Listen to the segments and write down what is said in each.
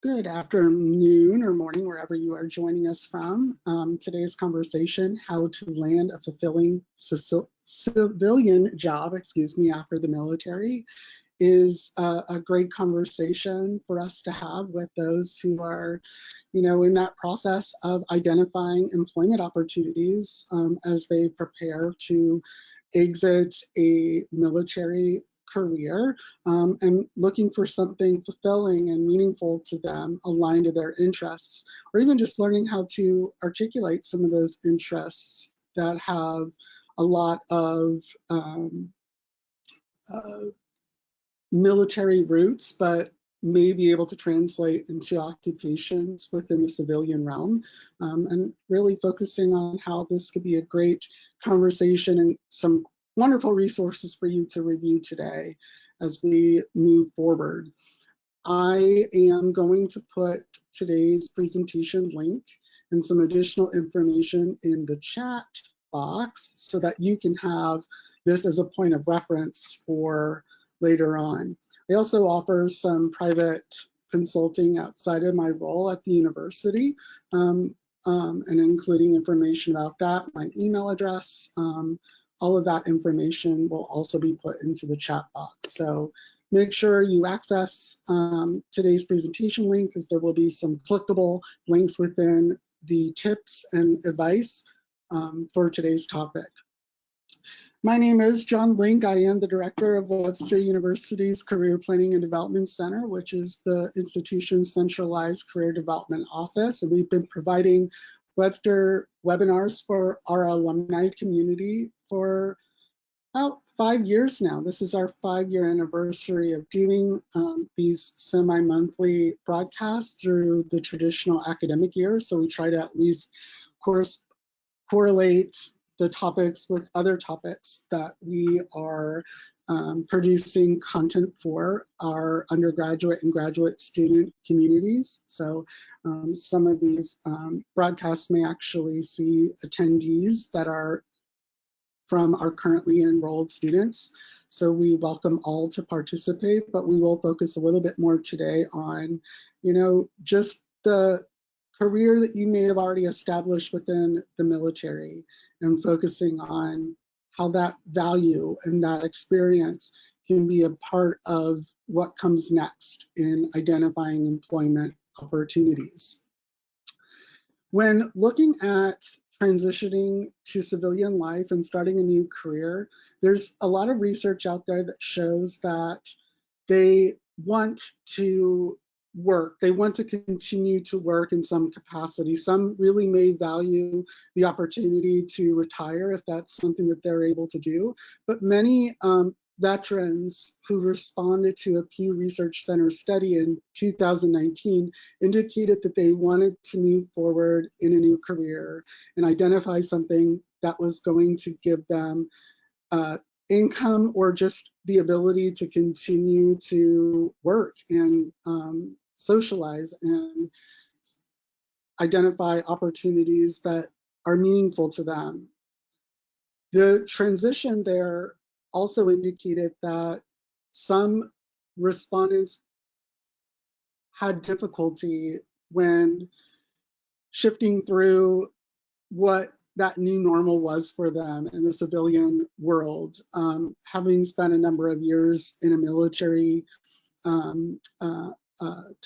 Good afternoon or morning, wherever you are joining us from. Today's conversation, how to land a fulfilling civilian job, after the military, is a great conversation for us to have with those who are, in that process of identifying employment opportunities as they prepare to exit a military career and looking for something fulfilling and meaningful to them, aligned to their interests, or even just learning how to articulate some of those interests that have a lot of military roots, but may be able to translate into occupations within the civilian realm, and really focusing on how this could be a great conversation and some wonderful resources for you to review today as we move forward. I am going to put today's presentation link and some additional information in the chat box so that you can have this as a point of reference for later on. I also offer some private consulting outside of my role at the university, and including information about that, my email address, all of that information will also be put into the chat box. So make sure you access today's presentation link, because there will be some clickable links within the tips and advice for today's topic. My name is John Link. I am the director of Webster University's Career Planning and Development Center, which is the institution's centralized career development office. And we've been providing Webster webinars for our alumni community for about 5 years now. This is our 5-year anniversary of doing these semi-monthly broadcasts through the traditional academic year. So we try to at least correlate the topics with other topics that we are producing content for our undergraduate and graduate student communities. So some of these broadcasts may actually see attendees that are from our currently enrolled students. So we welcome all to participate, but we will focus a little bit more today on, just the career that you may have already established within the military, and focusing on how that value and that experience can be a part of what comes next in identifying employment opportunities. When looking at transitioning to civilian life and starting a new career, there's a lot of research out there that shows that they want to work. They want to continue to work in some capacity. Some really may value the opportunity to retire if that's something that they're able to do. But many veterans who responded to a Pew Research Center study in 2019 indicated that they wanted to move forward in a new career and identify something that was going to give them income, or just the ability to continue to work and socialize and identify opportunities that are meaningful to them. The transition there also indicated that some respondents had difficulty when shifting through what that new normal was for them in the civilian world. Having spent a number of years in a military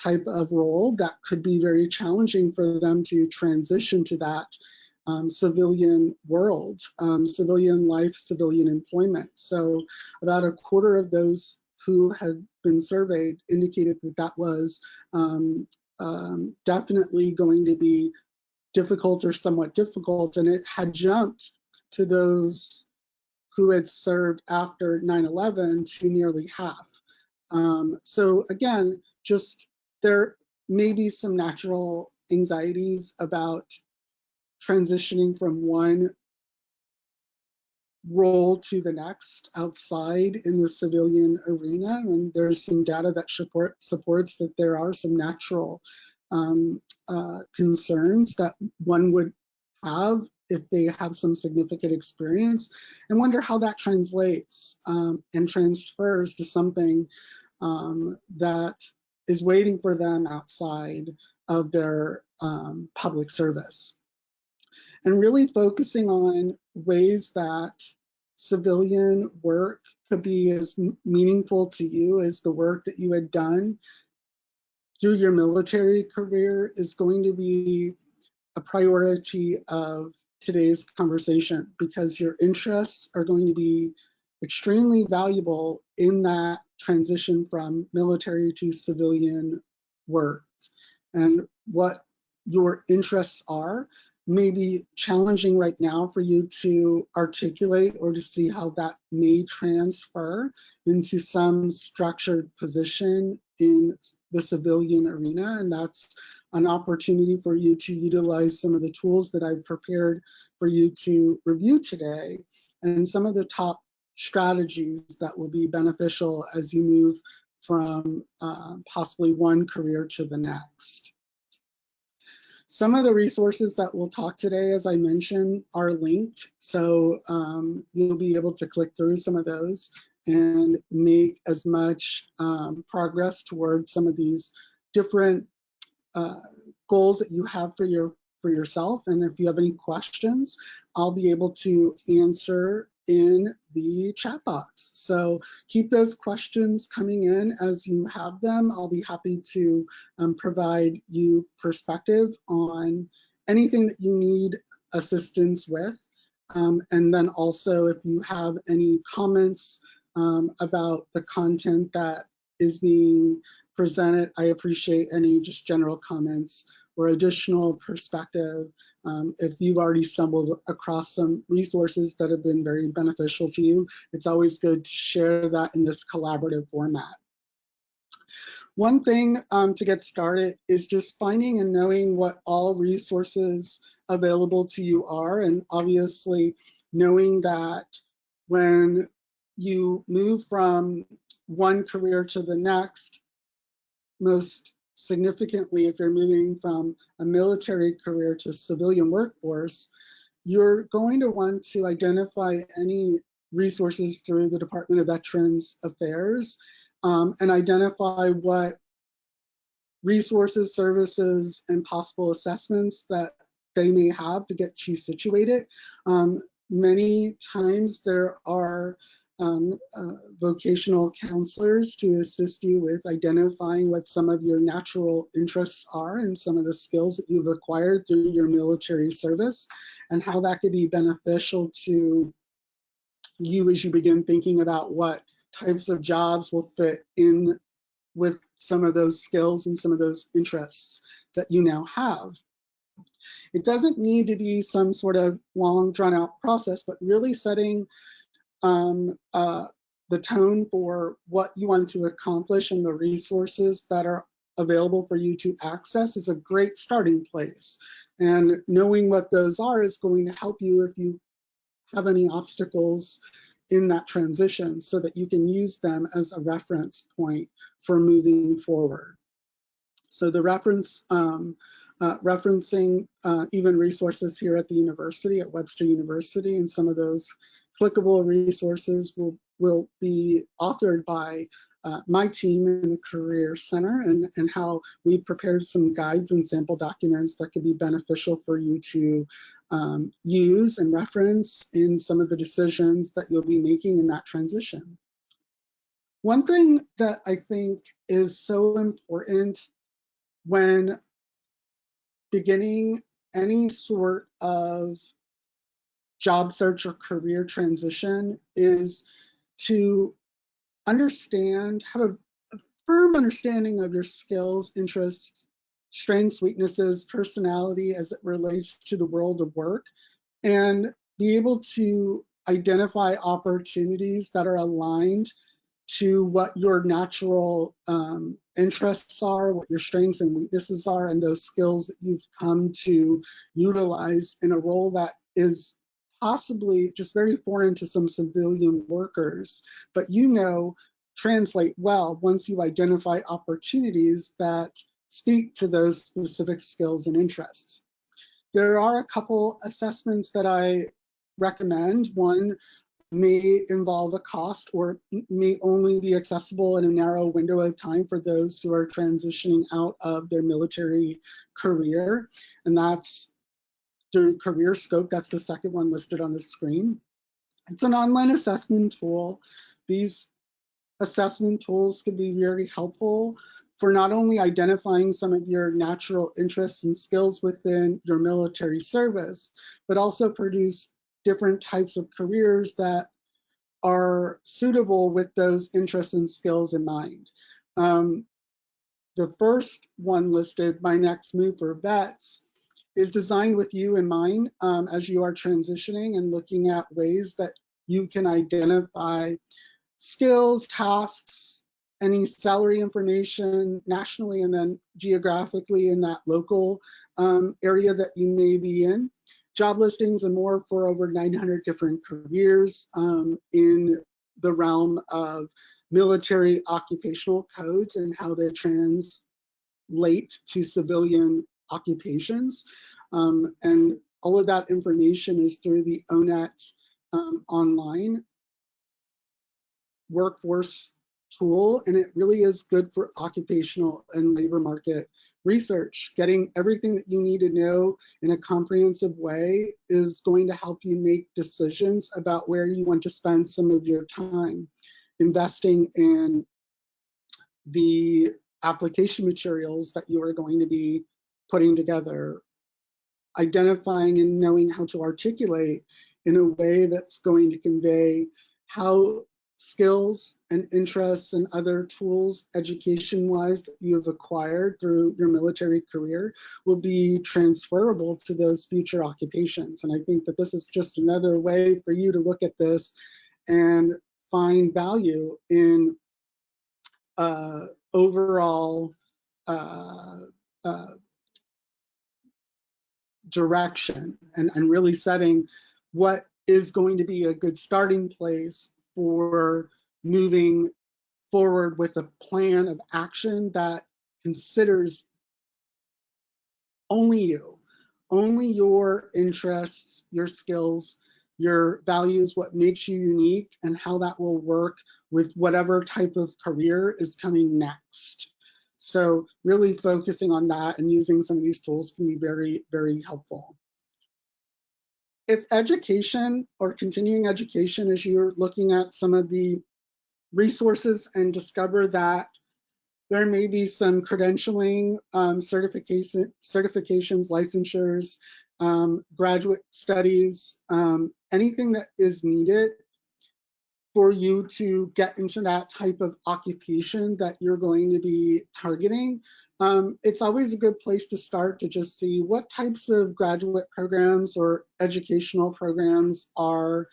type of role, that could be very challenging for them to transition to that civilian world, civilian life, civilian employment. So about a quarter of those who had been surveyed indicated that that was definitely going to be difficult or somewhat difficult, and it had jumped to those who had served after 9/11 to nearly half. So again, just there may be some natural anxieties about transitioning from one role to the next outside in the civilian arena, and there's some data that supports that there are some natural concerns that one would have if they have some significant experience, and wonder how that translates and transfers to something that is waiting for them outside of their public service. And really focusing on ways that civilian work could be as meaningful to you as the work that you had done through your military career is going to be a priority of today's conversation, because your interests are going to be extremely valuable in that transition from military to civilian work. And what your interests are may be challenging right now for you to articulate or to see how that may transfer into some structured position in the civilian arena. And that's an opportunity for you to utilize some of the tools that I've prepared for you to review today, and some of the top strategies that will be beneficial as you move from possibly one career to the next. Some of the resources that we'll talk today, as I mentioned, are linked. So you'll be able to click through some of those and make as much progress towards some of these different goals that you have for yourself. And if you have any questions, I'll be able to answer in the chat box. So keep those questions coming in as you have them. I'll be happy to provide you perspective on anything that you need assistance with. And then also, if you have any comments about the content that is being presented, I appreciate any just general comments or additional perspective. If you've already stumbled across some resources that have been very beneficial to you, it's always good to share that in this collaborative format. One thing to get started is just finding and knowing what all resources available to you are, and obviously knowing that when you move from one career to the next, most significantly, if you're moving from a military career to a civilian workforce, you're going to want to identify any resources through the Department of Veterans Affairs and identify what resources, services, and possible assessments that they may have to get you situated. Many times there are vocational counselors to assist you with identifying what some of your natural interests are and some of the skills that you've acquired through your military service, and how that could be beneficial to you as you begin thinking about what types of jobs will fit in with some of those skills and some of those interests that you now have. It doesn't need to be some sort of long drawn out process, but really setting the tone for what you want to accomplish and the resources that are available for you to access is a great starting place. And knowing what those are is going to help you if you have any obstacles in that transition, so that you can use them as a reference point for moving forward. So the referencing even resources here at the university, at Webster University, and some of those clickable resources will be authored by my team in the Career Center, and how we prepared some guides and sample documents that could be beneficial for you to use and reference in some of the decisions that you'll be making in that transition. One thing that I think is so important when beginning any sort of job search or career transition is to understand, have a firm understanding of your skills, interests, strengths, weaknesses, personality as it relates to the world of work, and be able to identify opportunities that are aligned to what your natural interests are, what your strengths and weaknesses are, and those skills that you've come to utilize in a role that is possibly just very foreign to some civilian workers, but translate well once you identify opportunities that speak to those specific skills and interests. There are a couple assessments that I recommend. One may involve a cost or may only be accessible in a narrow window of time for those who are transitioning out of their military career. And that's through Career Scope. That's the second one listed on the screen. It's an online assessment tool. These assessment tools can be very helpful for not only identifying some of your natural interests and skills within your military service, but also produce different types of careers that are suitable with those interests and skills in mind. The first one listed, My Next Move for Vets, is designed with you in mind as you are transitioning and looking at ways that you can identify skills, tasks, any salary information nationally and then geographically in that local area that you may be in. Job listings and more for over 900 different careers in the realm of military occupational codes and how they translate to civilian occupations. And all of that information is through the ONET online workforce tool, and it really is good for occupational and labor market research. Getting everything that you need to know in a comprehensive way is going to help you make decisions about where you want to spend some of your time. Investing in the application materials that you are going to be putting together, identifying and knowing how to articulate in a way that's going to convey how skills and interests and other tools education-wise that you have acquired through your military career will be transferable to those future occupations. And I think that this is just another way for you to look at this and find value in overall direction and really setting what is going to be a good starting place for moving forward with a plan of action that considers only you, only your interests, your skills, your values, what makes you unique, and how that will work with whatever type of career is coming next. So really focusing on that and using some of these tools can be very, very helpful. If education or continuing education, as you're looking at some of the resources and discover that there may be some credentialing, certifications, licensures, graduate studies, anything that is needed for you to get into that type of occupation that you're going to be targeting. It's always a good place to start to just see what types of graduate programs or educational programs are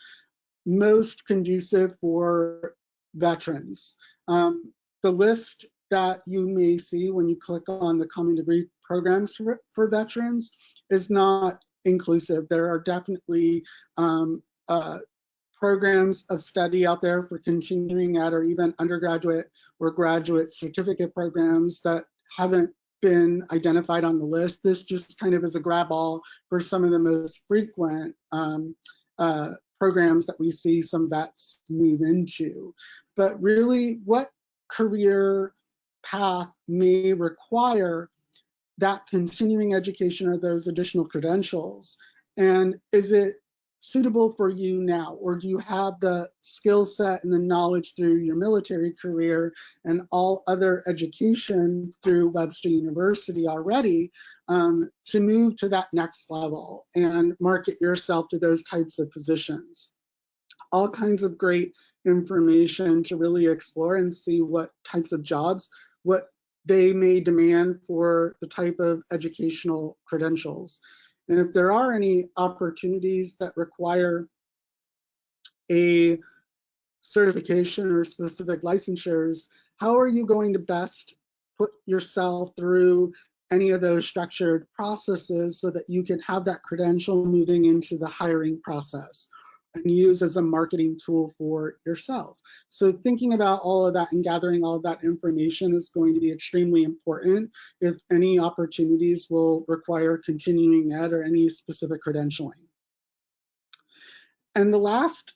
most conducive for veterans. The list that you may see when you click on the common degree programs for veterans is not inclusive. There are definitely programs of study out there for continuing at or even undergraduate or graduate certificate programs that haven't been identified on the list. This just kind of is a grab all for some of the most frequent programs that we see some vets move into. But really, what career path may require that continuing education or those additional credentials? And is it suitable for you now, or do you have the skill set and the knowledge through your military career and all other education through Webster University already to move to that next level and market yourself to those types of positions? All kinds of great information to really explore and see what types of jobs, what they may demand for the type of educational credentials. And if there are any opportunities that require a certification or specific licensures, how are you going to best put yourself through any of those structured processes so that you can have that credential moving into the hiring process and use as a marketing tool for yourself? So thinking about all of that and gathering all of that information is going to be extremely important if any opportunities will require continuing ed or any specific credentialing. And the last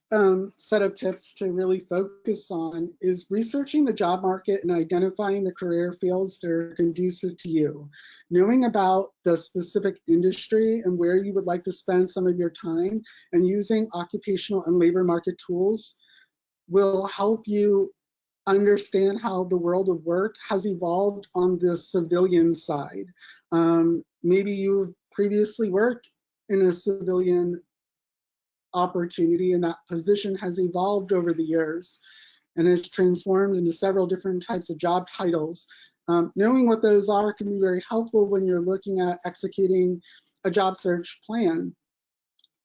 set of tips to really focus on is researching the job market and identifying the career fields that are conducive to you. Knowing about the specific industry and where you would like to spend some of your time, and using occupational and labor market tools will help you understand how the world of work has evolved on the civilian side. Maybe you previously worked in a civilian opportunity, and that position has evolved over the years and has transformed into several different types of job titles. Knowing what those are can be very helpful when you're looking at executing a job search plan.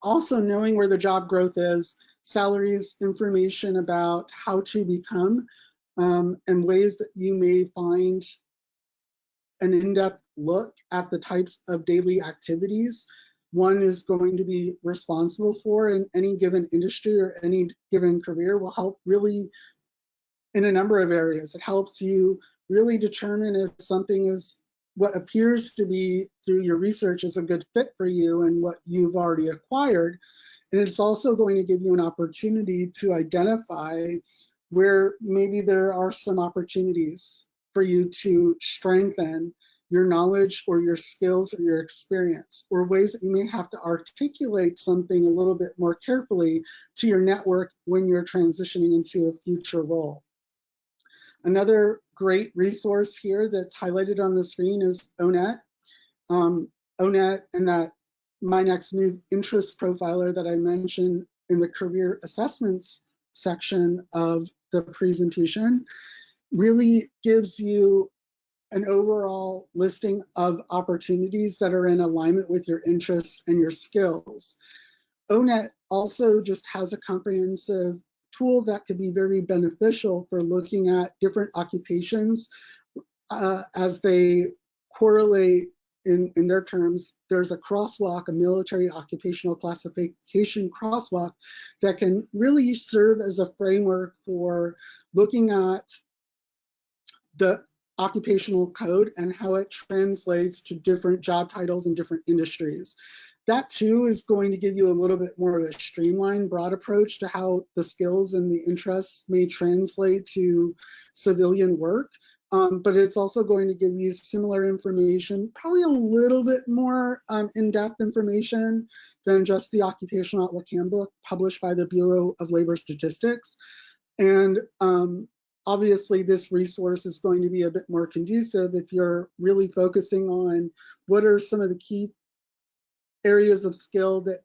Also, knowing where the job growth is, salaries, information about how to become, and ways that you may find an in-depth look at the types of daily activities one is going to be responsible for in any given industry or any given career will help really in a number of areas. It helps you really determine if something is what appears to be through your research is a good fit for you and what you've already acquired. And it's also going to give you an opportunity to identify where maybe there are some opportunities for you to strengthen your knowledge or your skills or your experience, or ways that you may have to articulate something a little bit more carefully to your network when you're transitioning into a future role. Another great resource here that's highlighted on the screen is ONET. ONET and that My Next Move interest profiler that I mentioned in the career assessments section of the presentation really gives you an overall listing of opportunities that are in alignment with your interests and your skills. ONET also just has a comprehensive tool that could be very beneficial for looking at different occupations as they correlate in their terms. There's a crosswalk, a military occupational classification crosswalk that can really serve as a framework for looking at the occupational code and how it translates to different job titles in different industries. That too is going to give you a little bit more of a streamlined, broad approach to how the skills and the interests may translate to civilian work. But it's also going to give you similar information, probably a little bit more in-depth information than just the Occupational Outlook Handbook published by the Bureau of Labor Statistics. And obviously, this resource is going to be a bit more conducive if you're really focusing on what are some of the key areas of skill that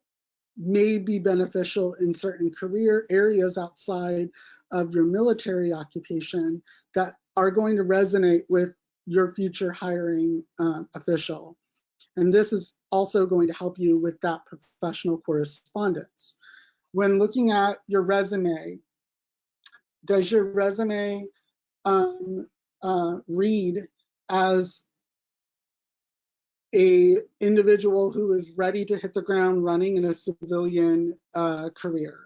may be beneficial in certain career areas outside of your military occupation that are going to resonate with your future hiring official. And this is also going to help you with that professional correspondence. When looking at your resume, does your resume read as a individual who is ready to hit the ground running in a civilian career?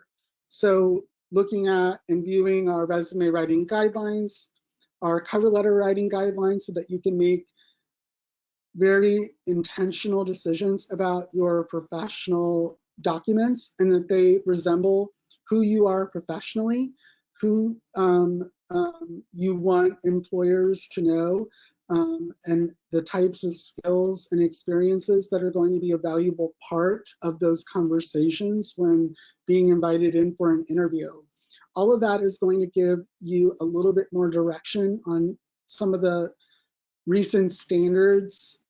So looking at and viewing our resume writing guidelines, our cover letter writing guidelines, so that you can make very intentional decisions about your professional documents and that they resemble who you are professionally, who you want employers to know, and the types of skills and experiences that are going to be a valuable part of those conversations when being invited in for an interview. All of that is going to give you a little bit more direction on some of the recent standards,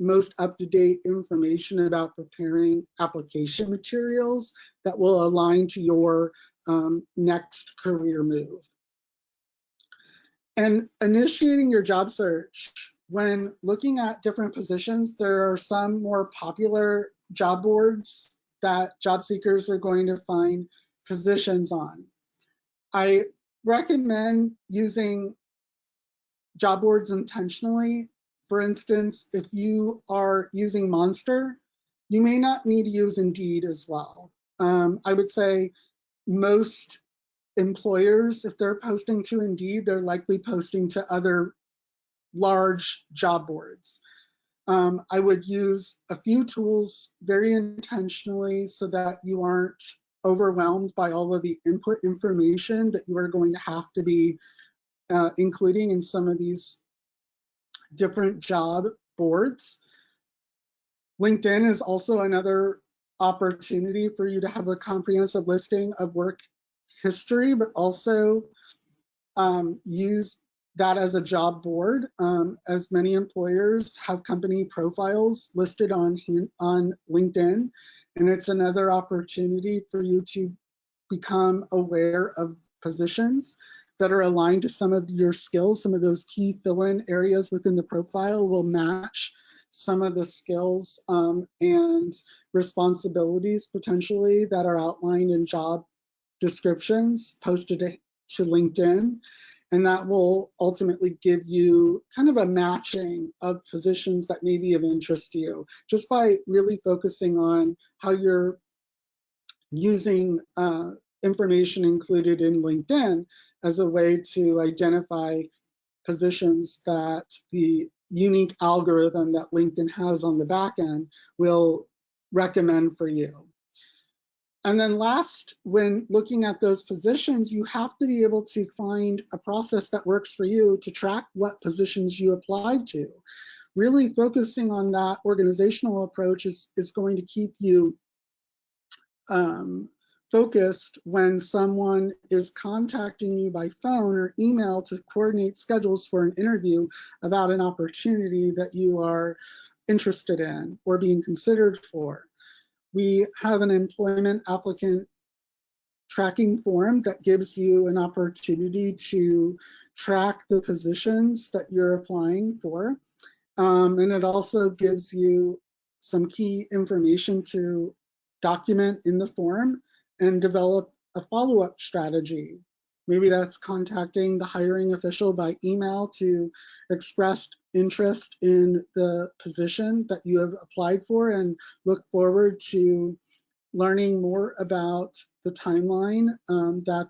most up-to-date information about preparing application materials that will align to your next career move. And initiating your job search, when looking at different positions, there are some more popular job boards that job seekers are going to find positions on. I recommend using job boards intentionally. For instance, if you are using Monster, you may not need to use Indeed as well. I would say most employers, if they're posting to Indeed, they're likely posting to other large job boards. I would use a few tools very intentionally so that you aren't overwhelmed by all of the input information that you are going to have to be including in some of these different job boards. LinkedIn is also another opportunity for you to have a comprehensive listing of work history, but also use that as a job board, as many employers have company profiles listed on LinkedIn, and it's another opportunity for you to become aware of positions that are aligned to some of your skills. Some of those key fill-in areas within the profile will match some of the skills and responsibilities potentially that are outlined in job descriptions posted to LinkedIn. And that will ultimately give you kind of a matching of positions that may be of interest to you, just by really focusing on how you're using information included in LinkedIn as a way to identify positions that the unique algorithm that LinkedIn has on the back end will recommend for you. And then last, when looking at those positions, you have to be able to find a process that works for you to track what positions you applied to. Really focusing on that organizational approach is going to keep you focused when someone is contacting you by phone or email to coordinate schedules for an interview about an opportunity that you are interested in or being considered for. We have an employment applicant tracking form that gives you an opportunity to track the positions that you're applying for. And it also gives you some key information to document in the form and develop a follow-up strategy. Maybe that's contacting the hiring official by email to express interest in the position that you have applied for and look forward to learning more about the timeline that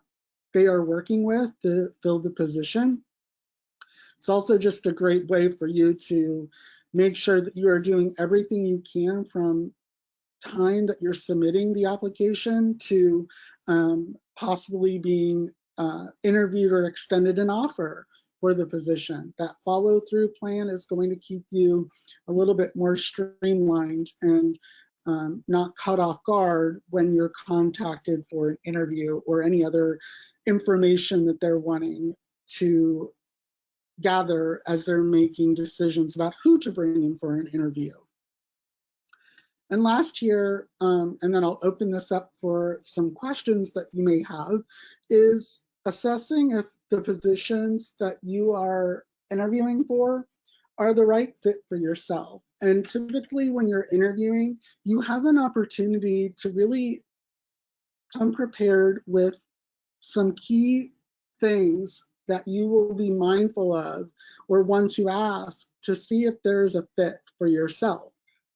they are working with to fill the position. It's also just a great way for you to make sure that you are doing everything you can from time that you're submitting the application to possibly being interviewed or extended an offer for the position. That follow-through plan is going to keep you a little bit more streamlined and not caught off guard when you're contacted for an interview or any other information that they're wanting to gather as they're making decisions about who to bring in for an interview. And last here, and then I'll open this up for some questions that you may have, is assessing if the positions that you are interviewing for are the right fit for yourself. And typically when you're interviewing, you have an opportunity to really come prepared with some key things that you will be mindful of or want to ask to see if there's a fit for yourself.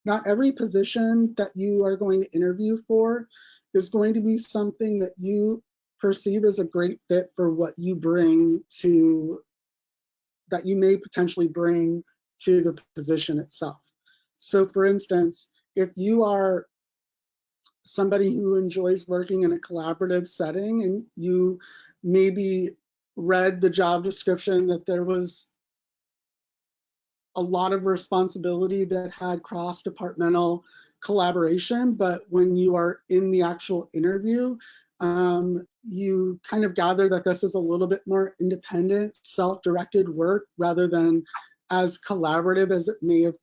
Not every position that you are going to interview for is going to be something that you perceive as a great fit for what you bring to, that you may potentially bring to the position itself. So for instance, if you are somebody who enjoys working in a collaborative setting and you maybe read the job description that there was a lot of responsibility that had cross-departmental collaboration, but when you are in the actual interview, you kind of gather that this is a little bit more independent, self-directed work rather than as collaborative as it may have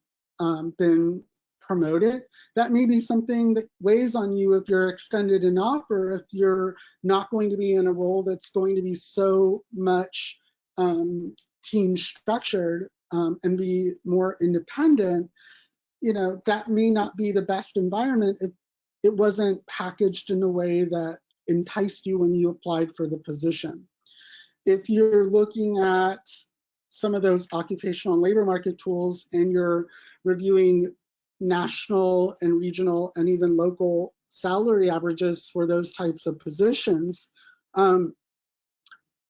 been promoted. That may be something that weighs on you if you're extended an offer, if you're not going to be in a role that's going to be so much team structured and be more independent. You know, that may not be the best environment if it wasn't packaged in a way that enticed you when you applied for the position. If you're looking at some of those occupational and labor market tools and you're reviewing national and regional and even local salary averages for those types of positions,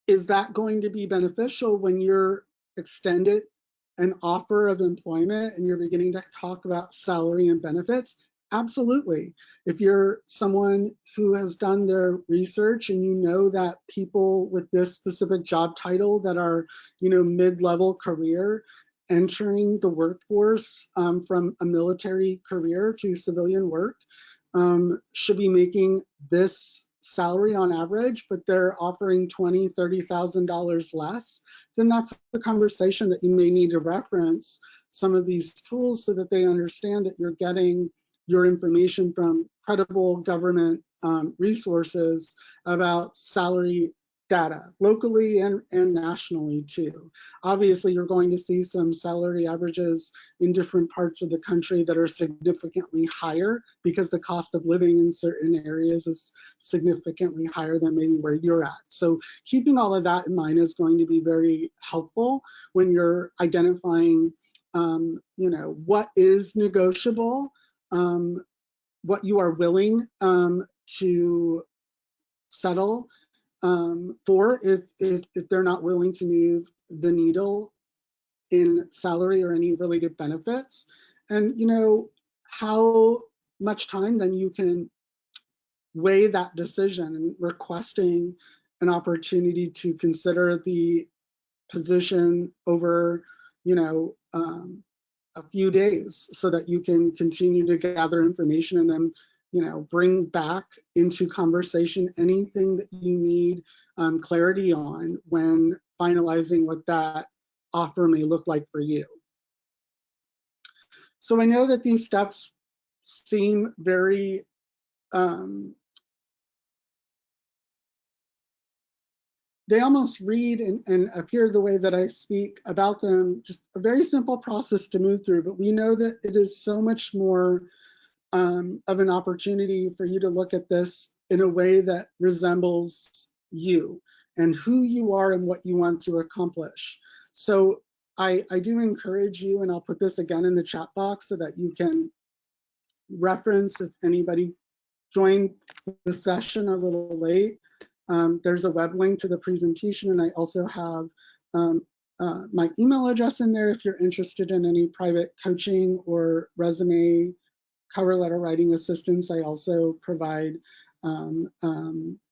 is that going to be beneficial when you're extended an offer of employment and you're beginning to talk about salary and benefits, absolutely. If you're someone who has done their research and you know that people with this specific job title that are, mid-level career entering the workforce from a military career to civilian work should be making this salary on average, but they're offering $20,000, $30,000 less, then that's the conversation that you may need to reference some of these tools so that they understand that you're getting your information from credible government resources about salary data, locally and nationally too. Obviously, you're going to see some salary averages in different parts of the country that are significantly higher because the cost of living in certain areas is significantly higher than maybe where you're at. So keeping all of that in mind is going to be very helpful when you're identifying, what is negotiable, what you are willing to settle for if they're not willing to move the needle in salary or any related benefits, and how much time then you can weigh that decision and requesting an opportunity to consider the position over a few days so that you can continue to gather information and then bring back into conversation anything that you need clarity on when finalizing what that offer may look like for you. So I know that these steps seem very they almost read and appear the way that I speak about them, just a very simple process to move through, but we know that it is so much more of an opportunity for you to look at this in a way that resembles you and who you are and what you want to accomplish. So I do encourage you, and I'll put this again in the chat box so that you can reference if anybody joined the session a little late. There's a web link to the presentation, and I also have my email address in there if you're interested in any private coaching or resume cover letter writing assistance. I also provide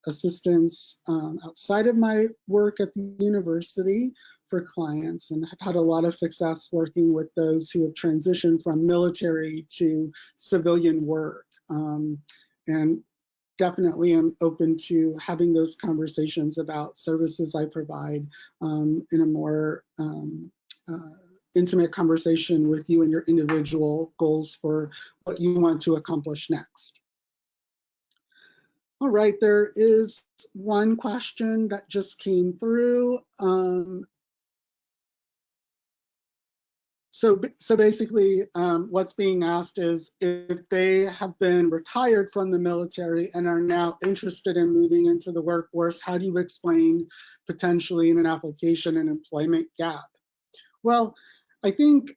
assistance outside of my work at the university for clients, and have had a lot of success working with those who have transitioned from military to civilian work. And definitely am open to having those conversations about services I provide in a more intimate conversation with you and your individual goals for what you want to accomplish next. All right, there is one question that just came through. So basically, what's being asked is if they have been retired from the military and are now interested in moving into the workforce, how do you explain potentially in an application an employment gap? Well, I think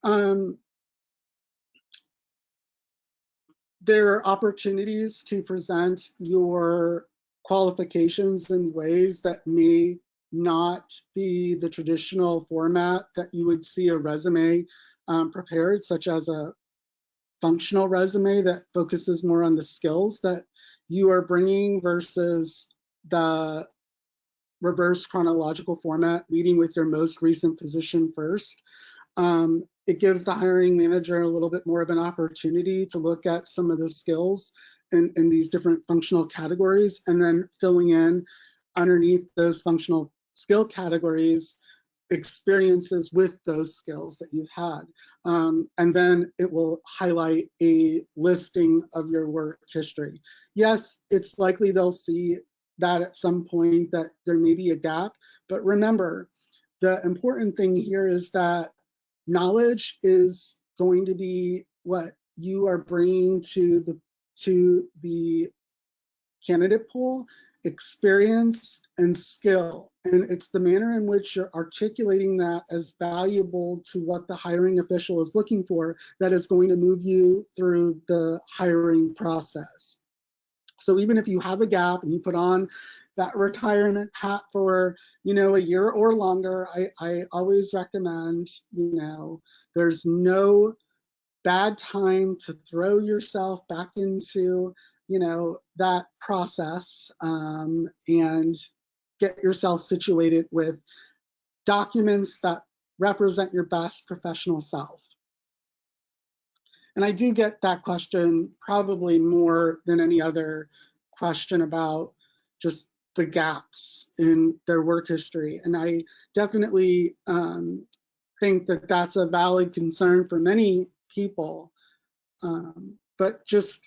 there are opportunities to present your qualifications in ways that may not be the traditional format that you would see a resume prepared, such as a functional resume that focuses more on the skills that you are bringing versus the reverse chronological format, leading with your most recent position first. It gives the hiring manager a little bit more of an opportunity to look at some of the skills in these different functional categories, and then filling in underneath those functional skill categories experiences with those skills that you've had. And then it will highlight a listing of your work history. Yes, it's likely they'll see that at some point that there may be a gap, but remember, the important thing here is that knowledge is going to be what you are bringing to the candidate pool, experience and skill. And it's the manner in which you're articulating that as valuable to what the hiring official is looking for that is going to move you through the hiring process. So even if you have a gap and you put on that retirement hat for, a year or longer, I always recommend, there's no bad time to throw yourself back into, that process, and get yourself situated with documents that represent your best professional self. And I do get that question probably more than any other question about just the gaps in their work history. And I definitely think that that's a valid concern for many people. But just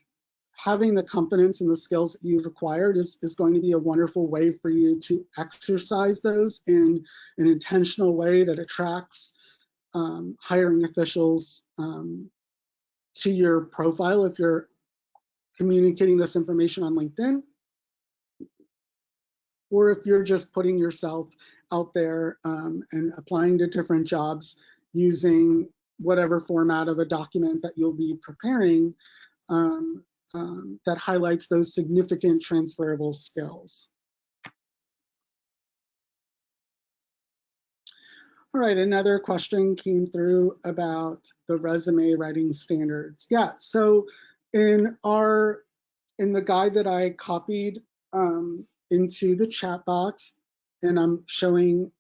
having the confidence and the skills that you've acquired is going to be a wonderful way for you to exercise those in an intentional way that attracts hiring officials to your profile if you're communicating this information on LinkedIn, or if you're just putting yourself out there and applying to different jobs using whatever format of a document that you'll be preparing that highlights those significant transferable skills. All right, another question came through about the resume writing standards. Yeah, so in the guide that I copied into the chat box, and I'm showing,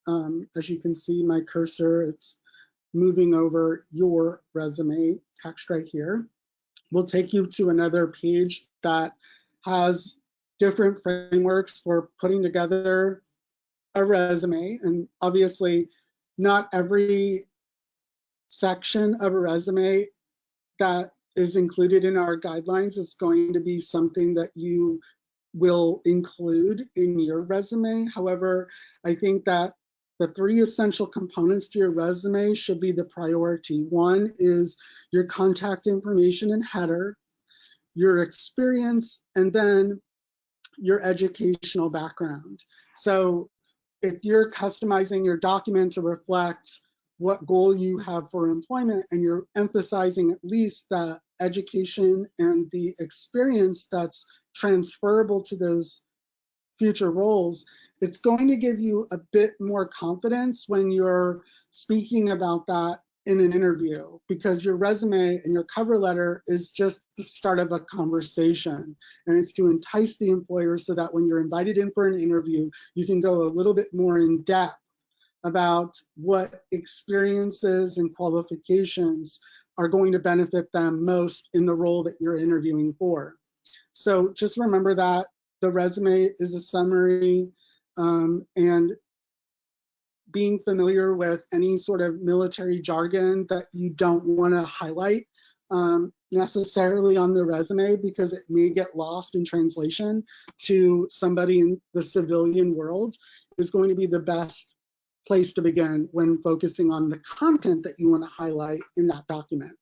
as you can see, my cursor, it's moving over your resume text right here. We'll take you to another page that has different frameworks for putting together a resume. And obviously, not every section of a resume that is included in our guidelines is going to be something that you will include in your resume. However, I think that the 3 essential components to your resume should be the priority. One is your contact information and header, your experience, and then your educational background. So if you're customizing your document to reflect what goal you have for employment, and you're emphasizing at least the education and the experience that's transferable to those future roles, it's going to give you a bit more confidence when you're speaking about that in an interview, because your resume and your cover letter is just the start of a conversation, and it's to entice the employer so that when you're invited in for an interview, you can go a little bit more in depth about what experiences and qualifications are going to benefit them most in the role that you're interviewing for. So just remember that the resume is a summary, and being familiar with any sort of military jargon that you don't want to highlight necessarily on the resume, because it may get lost in translation to somebody in the civilian world, is going to be the best place to begin when focusing on the content that you want to highlight in that document.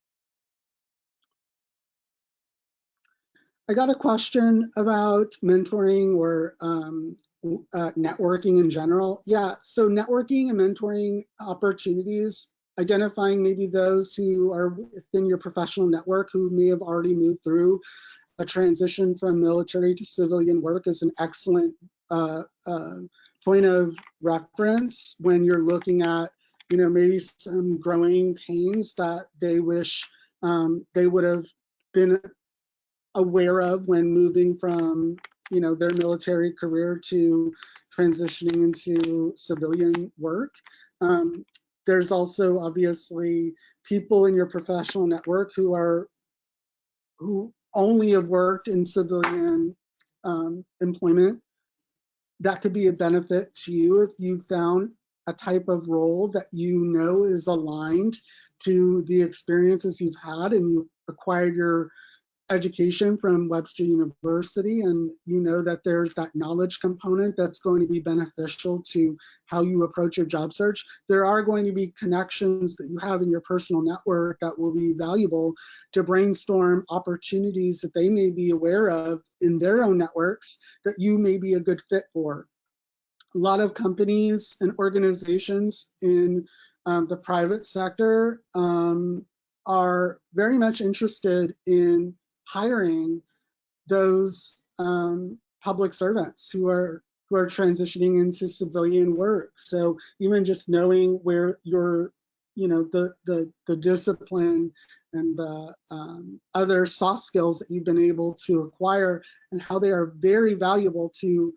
I got a question about mentoring or networking in general. Yeah, so networking and mentoring opportunities, identifying maybe those who are within your professional network who may have already moved through a transition from military to civilian work is an excellent point of reference when you're looking at, maybe some growing pains that they wish they would have been aware of when moving from their military career to transitioning into civilian work. There's also obviously people in your professional network who only have worked in civilian employment. That could be a benefit to you if you found a type of role that is aligned to the experiences you've had, and you acquired your education from Webster University, and that there's that knowledge component that's going to be beneficial to how you approach your job search. There are going to be connections that you have in your personal network that will be valuable to brainstorm opportunities that they may be aware of in their own networks that you may be a good fit for. A lot of companies and organizations in the private sector are very much interested in hiring those public servants who who are transitioning into civilian work. So even just knowing where your, the discipline and the other soft skills that you've been able to acquire and how they are very valuable to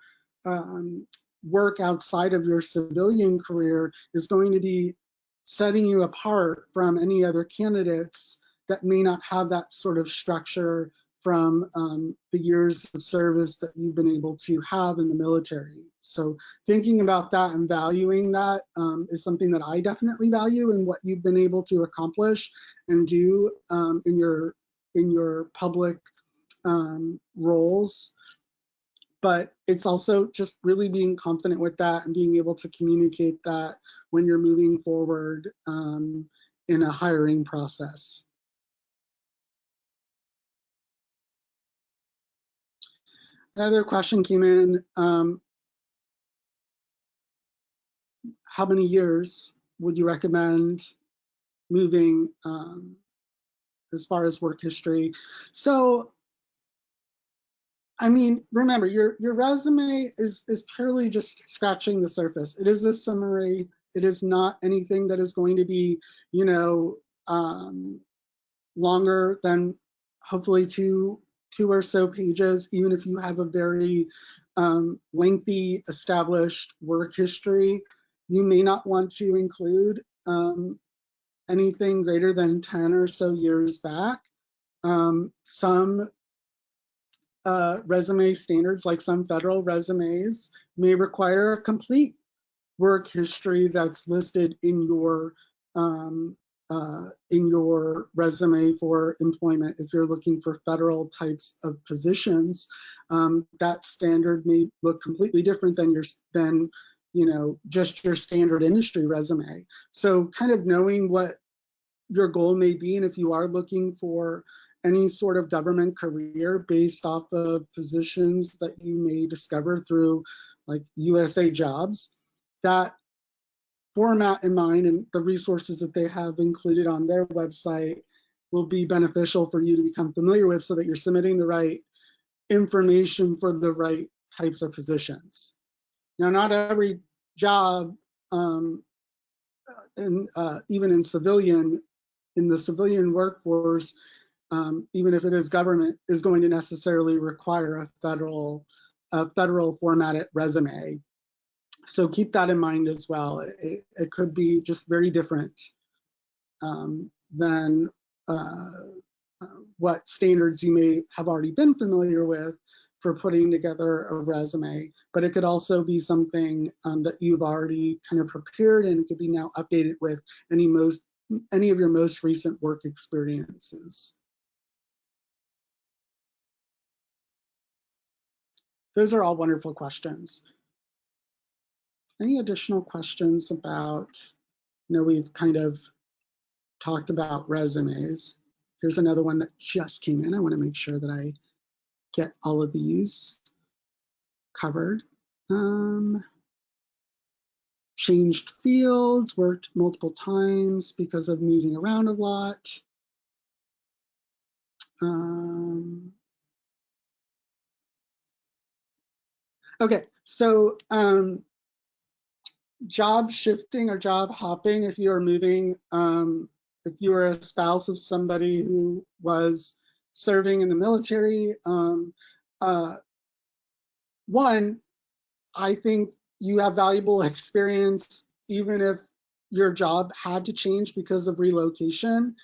work outside of your civilian career is going to be setting you apart from any other candidates that may not have that sort of structure from the years of service that you've been able to have in the military. So thinking about that and valuing that is something that I definitely value in what you've been able to accomplish and do in your public roles. But it's also just really being confident with that and being able to communicate that when you're moving forward in a hiring process. Another question came in, how many years would you recommend moving as far as work history? So, I mean, remember, your resume is purely just scratching the surface. It is a summary. It is not anything that is going to be, longer than hopefully two or so pages, even if you have a very lengthy established work history. You may not want to include anything greater than 10 or so years back. Some resume standards, like some federal resumes, may require a complete work history that's listed in your resume for employment. If you're looking for federal types of positions, that standard may look completely different than just your standard industry resume. So kind of knowing what your goal may be, and if you are looking for any sort of government career based off of positions that you may discover through like USA Jobs, that format in mind and the resources that they have included on their website will be beneficial for you to become familiar with so that you're submitting the right information for the right types of positions. Now, not every job, even in the civilian workforce, even if it is government, is going to necessarily require a federal formatted resume. So keep that in mind as well. It could be just very different than what standards you may have already been familiar with for putting together a resume, but it could also be something that you've already kind of prepared and could be now updated with any of your most recent work experiences. Those are all wonderful questions. Any additional questions about, we've kind of talked about resumes. Here's another one that just came in. I want to make sure that I get all of these covered. Changed fields, worked multiple times because of moving around a lot. Okay, so job shifting or job hopping, if you are moving, if you are a spouse of somebody who was serving in the military, one, I think you have valuable experience even if your job had to change because of relocation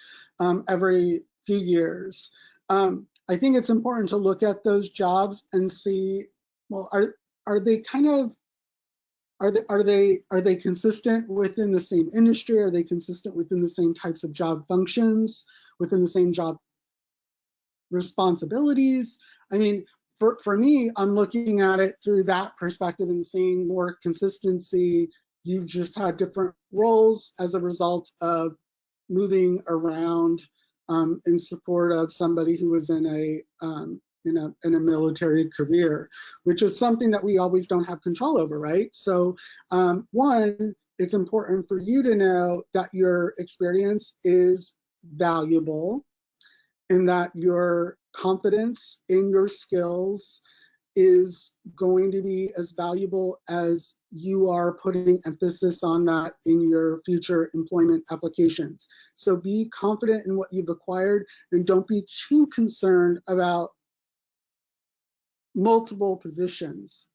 every few years. I think it's important to look at those jobs and see, well, are they kind of, are they consistent within the same industry? Are they consistent within the same types of job functions, within the same job responsibilities? I mean, for me, I'm looking at it through that perspective and seeing more consistency. You've just had different roles as a result of moving around in support of somebody who was in a military career, which is something that we always don't have control over, right? So one, it's important for you to know that your experience is valuable and that your confidence in your skills is going to be as valuable as you are putting emphasis on that in your future employment applications. So be confident in what you've acquired and don't be too concerned about multiple positions.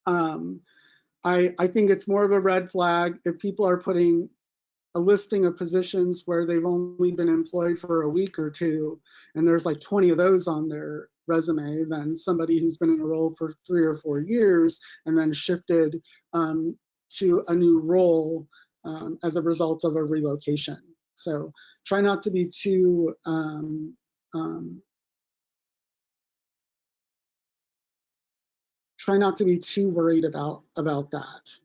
I think it's more of a red flag if people are putting a listing of positions where they've only been employed for a week or two, and there's like 20 of those on their resume, than somebody who's been in a role for 3 or 4 years and then shifted to a new role as a result of a relocation. So try not to be too worried about that.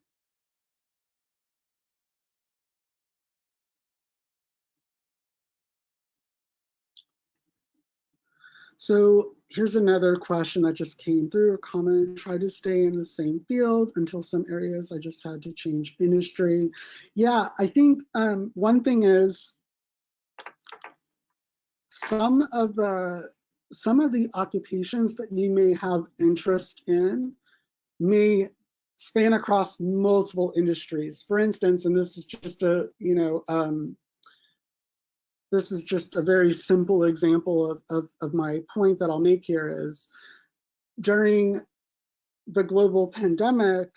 So here's another question that just came through, a comment: try to stay in the same field until some areas I just had to change industry. Yeah, I think one thing is some of the occupations that you may have interest in may span across multiple industries. For instance, and this is just a, this is just a very simple example of my point that I'll make here, is during the global pandemic,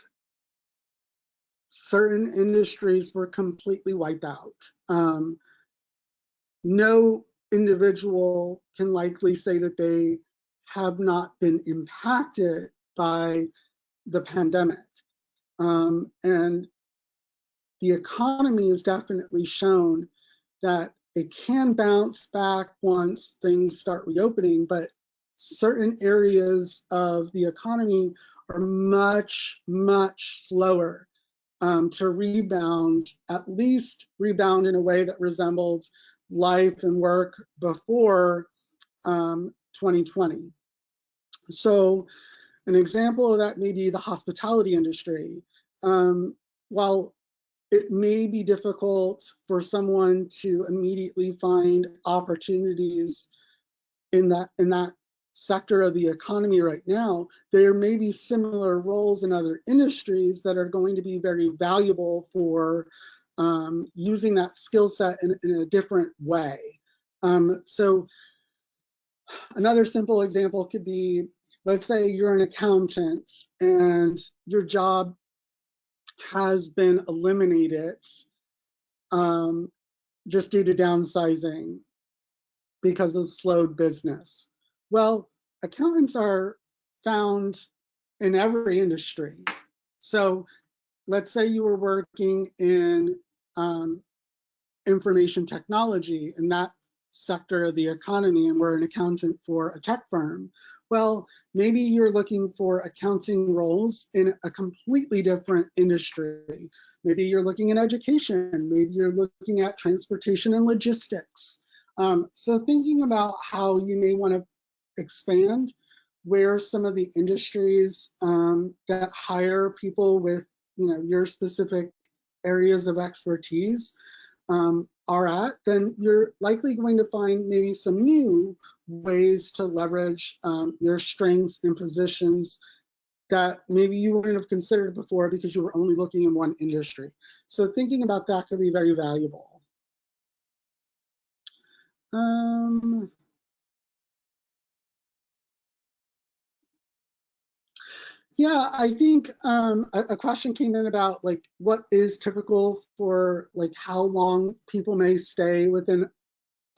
certain industries were completely wiped out. No individual can likely say that they have not been impacted by the pandemic. And the economy has definitely shown that it can bounce back once things start reopening, but certain areas of the economy are much, much slower to rebound, at least rebound in a way that resembled life and work before 2020. So an example of that may be the hospitality industry. While it may be difficult for someone to immediately find opportunities in that sector of the economy right now, there may be similar roles in other industries that are going to be very valuable for using that skill set in a different way. So another simple example could be, let's say you're an accountant and your job has been eliminated just due to downsizing because of slowed business. Well, accountants are found in every industry. So let's say you were working in information technology, in that sector of the economy, and were an accountant for a tech firm. Well, maybe you're looking for accounting roles in a completely different industry. Maybe you're looking at education. Maybe you're looking at transportation and logistics. So thinking about how you may want to expand where some of the industries that hire people with your specific areas of expertise are at, then you're likely going to find maybe some new ways to leverage your strengths and positions that maybe you wouldn't have considered before because you were only looking in one industry. So thinking about that could be very valuable. Yeah, I think a question came in about like what is typical for like how long people may stay within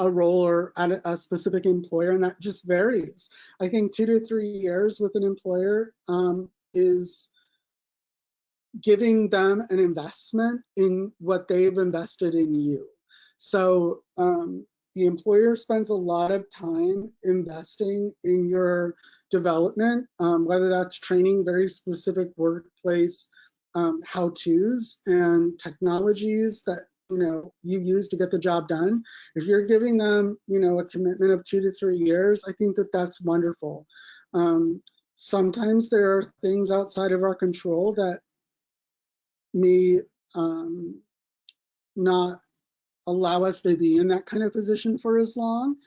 a role or at a specific employer, and that just varies. I think 2 to 3 years with an employer is giving them an investment in what they've invested in you. So the employer spends a lot of time investing in your development, whether that's training very specific workplace how-tos and technologies that you use to get the job done. If you're giving them a commitment of 2 to 3 years, I think that that's wonderful. Sometimes there are things outside of our control that may not allow us to be in that kind of position for as long,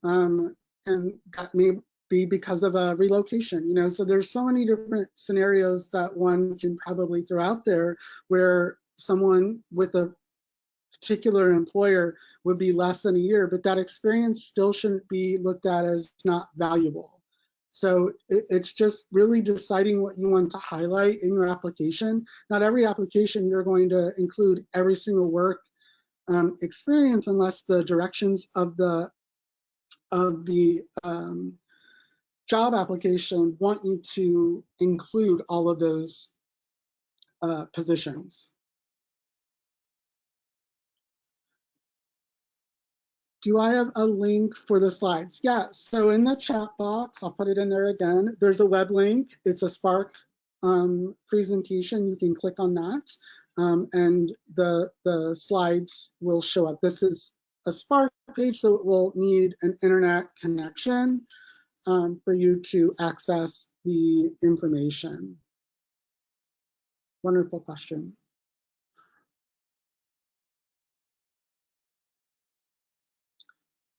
and that may be because of a relocation, you know, so there's so many different scenarios that one can probably throw out there where someone with a particular employer would be less than a year, but that experience still shouldn't be looked at as not valuable. So it's just really deciding what you want to highlight in your application. Not every application you're going to include every single work experience unless the directions of the job application want you to include all of those positions. Do I have a link for the slides? Yeah, so in the chat box, I'll put it in there again. There's a web link. It's a Spark presentation. You can click on that and the slides will show up. This is a Spark page, so it will need an internet connection for you to access the information. Wonderful question.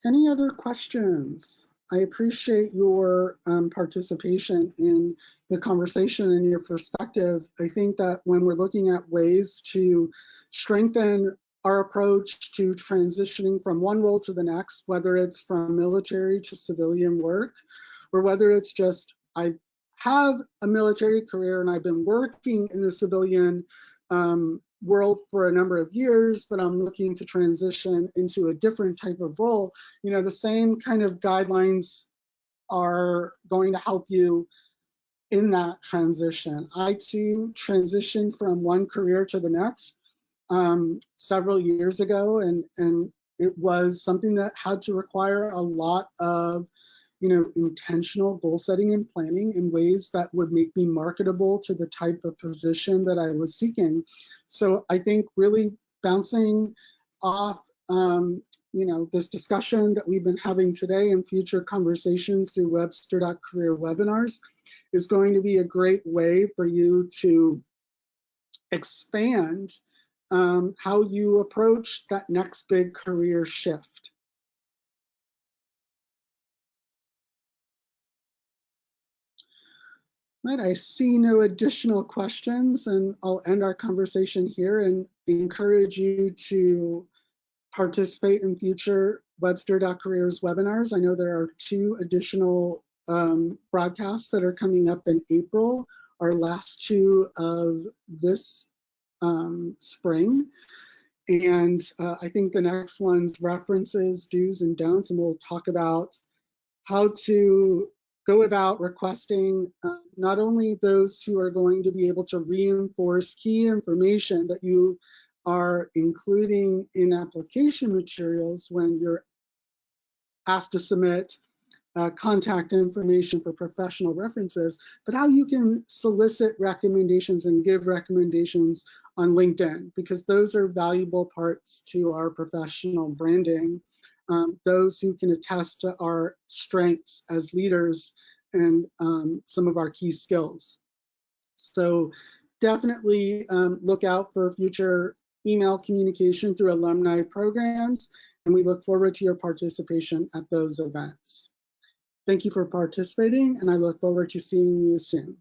Any other questions? I appreciate your participation in the conversation and your perspective. I think that when we're looking at ways to strengthen our approach to transitioning from one role to the next, whether it's from military to civilian work, or whether it's just I have a military career and I've been working in the civilian world for a number of years, but I'm looking to transition into a different type of role, you know, the same kind of guidelines are going to help you in that transition. I too transitioned from one career to the next several years ago, and it was something that had to require a lot of, you know, intentional goal setting and planning in ways that would make me marketable to the type of position that I was seeking. So I think really bouncing off, you know, this discussion that we've been having today and future conversations through Webster.career webinars is going to be a great way for you to expand how you approach that next big career shift. Right, I see no additional questions, and I'll end our conversation here and encourage you to participate in future Webster.careers webinars. I know there are 2 additional broadcasts that are coming up in April, our last 2 of this spring. And I think the next one's references, do's and don'ts, and we'll talk about how to go about requesting not only those who are going to be able to reinforce key information that you are including in application materials when you're asked to submit contact information for professional references, but how you can solicit recommendations and give recommendations on LinkedIn, because those are valuable parts to our professional branding. Those who can attest to our strengths as leaders and some of our key skills. So definitely look out for future email communication through alumni programs, and we look forward to your participation at those events. Thank you for participating, and I look forward to seeing you soon.